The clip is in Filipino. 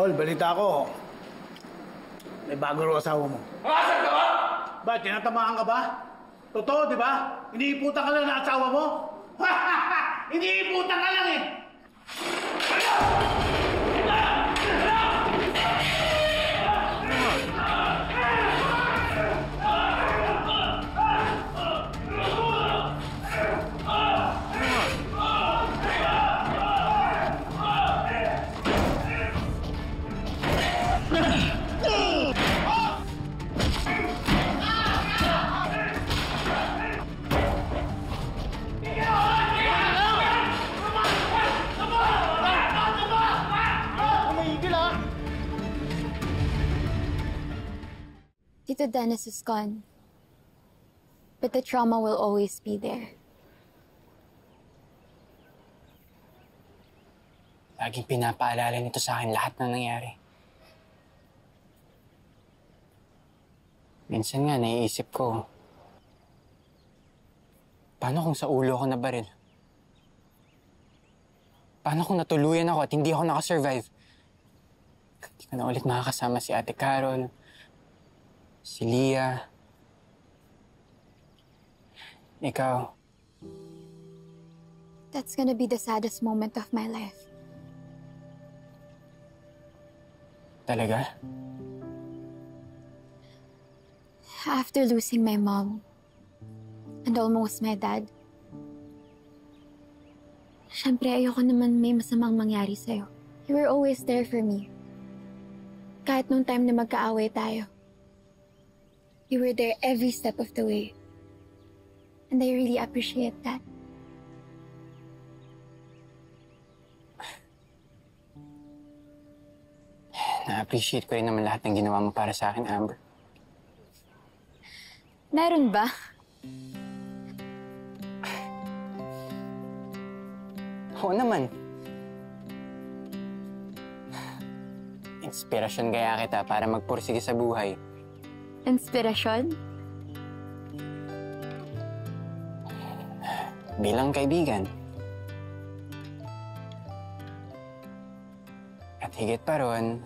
Tol, balita ko. May bago rin asawa mo. Makasal ka ba? Ba, tinatamaan ka ba? Totoo, di ba? Iniiputan ka lang ng asawa mo? Iniiputan ka lang eh! Ano? Tito Dennis is gone. But the trauma will always be there. Laging pinapaalala nito sa akin lahat ng nangyari. Minsan nga, naiisip ko, paano kung sa ulo ako nabaril? Paano kung natuluyan ako at hindi ako nakasurvive? Hindi ko na ulit makakasama si Ate Carol, si Leah. Ikaw. That's gonna be the saddest moment of my life. Talaga? After losing my mom and almost my dad, syempre ayoko naman may masamang mangyari sa'yo. You were always there for me. Kahit nung time na magkaaway tayo. You were there every step of the way. And I really appreciate that. Na-appreciate ko rin naman lahat ng ginawa mo para sa akin, Amber. Meron ba? Oo naman. Inspirasyon kaya kita para magpursige sa buhay. Inspirasyon? Bilang kaibigan. At higit pa ron,